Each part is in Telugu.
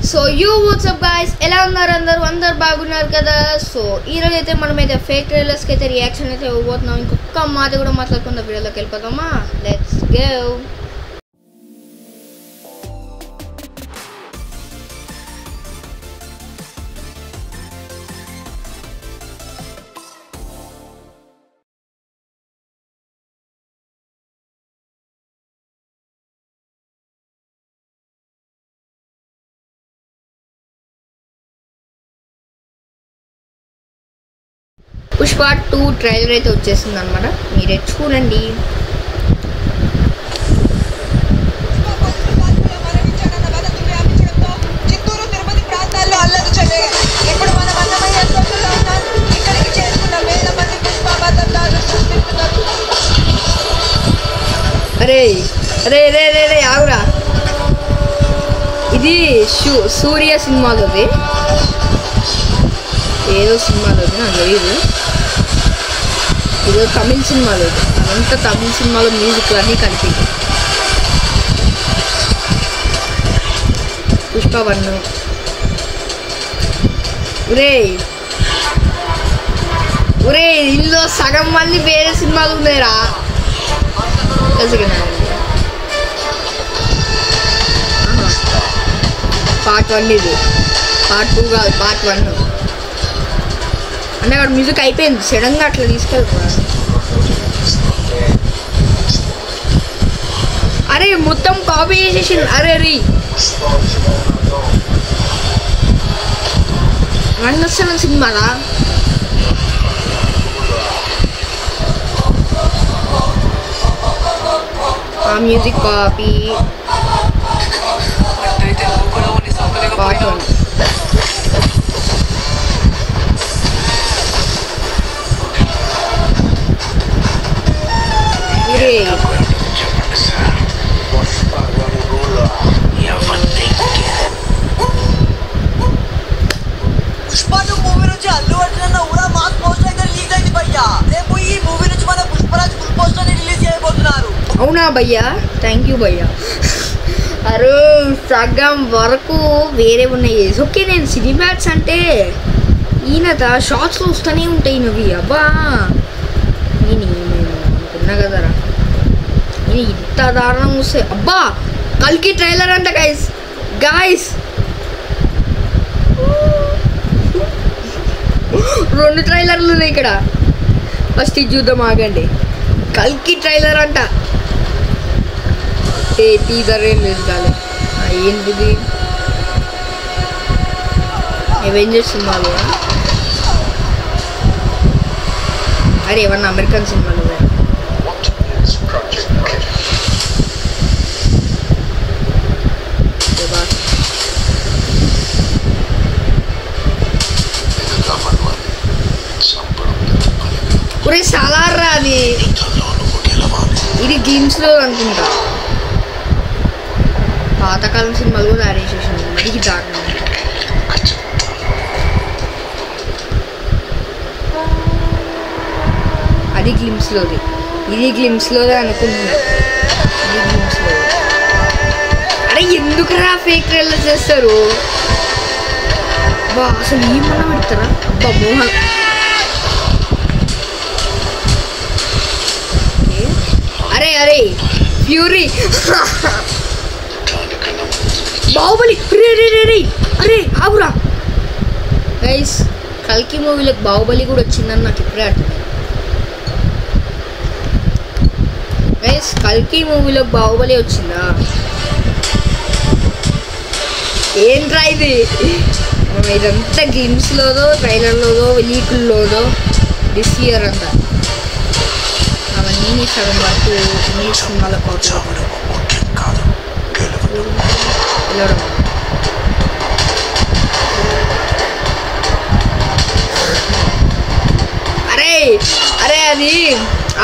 సో వాట్సాప్ గాయ్స్, ఎలా ఉన్నారు? అందరు బాగున్నారు కదా. సో ఈరోజు అయితే మనమైతే ఫేక్ ట్రైలర్స్కి అయితే రియాక్షన్ అయితే ఇవ్వబోతున్నాం. ఇంకొక మాట కూడా మాట్లాడుకున్న వీడియోలోకి వెళ్ళిపోతామా. Let's go. పుష్ప 2 ట్రైలర్ అయితే వచ్చేసింది అనమాట. మీరే చూడండి. అరే అరే రే రే రే ఆగురా. ఇది సూర్య సినిమాలోది, ఏదో సినిమాలోది నాకు తెలియదు. ఇదో తమిళ్ సినిమాలో, అదంతా తమిళ్ సినిమాలో మ్యూజిక్లు అన్నీ కలిపి. పుష్ప 1 ఒరే ఇందులో సగం మళ్ళీ వేరే సినిమాలు ఉన్నాయిరా. పార్ట్ 1 ఇది, పార్ట్ 2 కాదు, పార్ట్ 1. అంటే అక్కడ మ్యూజిక్ అయిపోయింది, సడన్గా అట్లా తీసుకెళ్తా. అరే మొత్తం కాపీ చేసేసి. అరే రీ వస్తున్న సినిమాలా. ఆ మ్యూజిక్ కాపీ పార్ట్ 1. అవునా భయ్యా, థ్యాంక్ యూ భయ్యా. అరే సగం వరకు వేరే ఉన్నాయి. ఓకే, నేను సినిమాక్స్ అంటే ఈయనత షార్ట్స్లో వస్తూనే ఉంటాయి నవి. అబ్బా నేను అనుకున్నా కదరా, నేను ఇంత దారుణం వస్తే. అబ్బా కల్కి ట్రైలర్ అంట గాయస్. రెండు ట్రైలర్లు ఉన్నాయి ఇక్కడ. ఫస్ట్ ఇది చూద్దాం, ఆగండి. కల్కి ట్రైలర్ అంట. టీజర్ ఏం లేదు కాదు. ఏంటిది? అవెంజర్స్ సినిమాలు. అరే ఏమన్నా అమెరికన్ సినిమాలు. ఒరే సాలార్రా అది. ఇది గేమ్స్లో అనుకుంటా. పాతకాలం సినిమాలు కూడా ఆడేసేసింది. మరి దారుణం. అది గ్లిమ్స్లోది, ఇది గ్లిమ్స్లోదే అనుకుంటున్నా. ఇది గ్లిమ్స్లో. అరే ఎందుకురా ఫేక్ ట్రైలర్ చేస్తారు? బా అసలు ఏమన్నా పెడతారా? అబ్బా మోహన్. అరే ఫ్యూరీ, బాహుబలి. అరే ఆగురా గైస్, కల్కి మూవీలోకి బాహుబలి కూడా వచ్చిందని నాకు ఇప్పుడే అర్థం. గైస్ కల్కి మూవీలోకి బాహుబలి వచ్చిందా? ఏంట్రా ఇది? ఇదంతా గేమ్స్లోదో, ట్రైలర్లోదో, లీకుల్లోదో దిస్ ఇయర్ అంతా. అవన్నీ సగం వరకు ఇంగ్లీష్ సినిమాలో కాపీ. అరే అది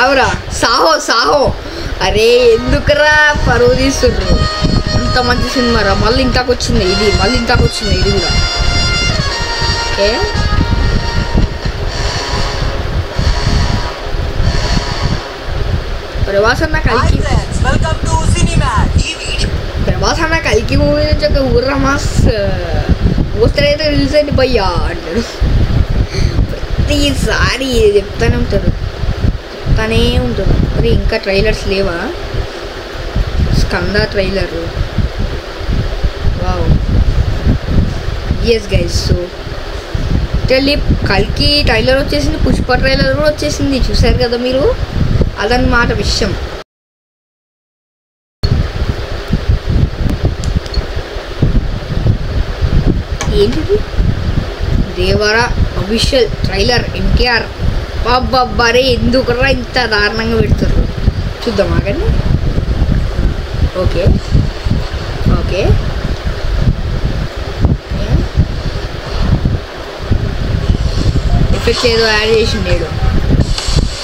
అవురా సాహో. అరే ఎందుకురా పరువు తీస్తుండ్రు? అంత మంచి సినిమా రా. మళ్ళీ ఇంతాకు వచ్చింది ఇది, ఇది కూడా. ఓకే ప్రవాసన్న కలిసి ప్రభాస్ అన్న కల్కి మూవీ నుంచి ఒక ఊర్రా మాస్ పోస్టర్ అయితే రిలీజ్ అయింది భయ్యా అంటాడు. ప్రతిసారి చెప్తానే ఉంటారు. మరి ఇంకా ట్రైలర్స్ లేవా? Skanda trailer, wow. Yes guys, so కల్కి ట్రైలర్ వచ్చేసింది, పుష్ప ట్రైలర్ కూడా వచ్చేసింది, చూసారు కదా మీరు. అదన్నమాట విషయం. ఏంటిది? Devara official trailer NTR. బాబ్బరే ఎందుకురా ఇంత దారుణంగా పెడతారు. చూద్దాం ఆగండి. ఓకే ఓకే ఎఫెక్ట్ ఏదో యాడ్ చేసిండేడు,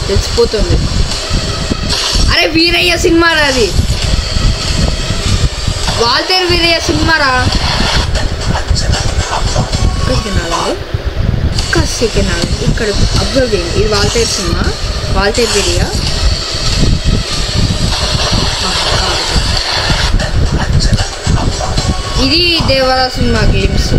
తెలిసిపోతుంది. అరే వీరయ్య సినిమారా అది, వాల్తేరు వీరయ్య సినిమారా. సెకండ్ ఇక్కడ అబ్జర్వ్ చేయండి, ఇది వాల్తేరు సినిమా, వాల్తేరు వీరయ్య. ఇది దేవరా సినిమా గేమ్స్.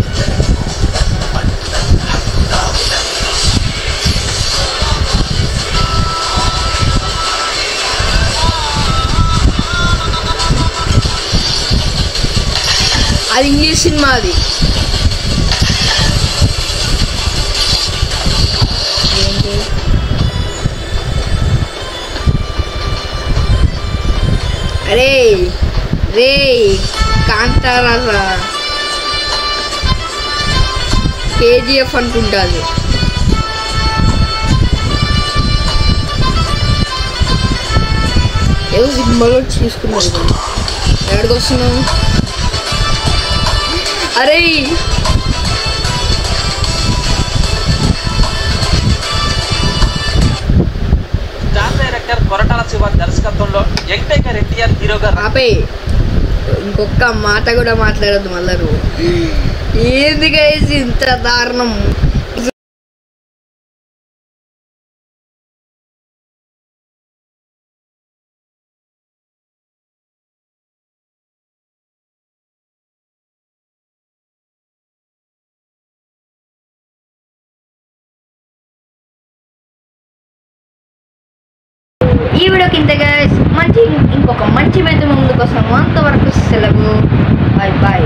అది ఇంగ్లీష్ సినిమా. అది అరే రే కాంతారా కేజీఎఫ్ అనుకుంటుంది. ఏదో సినిమాలో తీసుకున్నారు. ఎక్కడికి వస్తున్నావు? అరే కొరటాల శివ దర్శకత్వంలో యంగ్ టైగర్ ఎన్టీఆర్ హీరోగా. ఆపే, ఇంకొక మాట కూడా మాట్లాడద్దు మళ్ళా. ఏంది గైస్ ఇంత దారుణం? ఈ వీడియోకి ఇంతగా ఇంకొక మంచి మీద ముందు కోసం అంతవరకు సెలవు. Bye bye.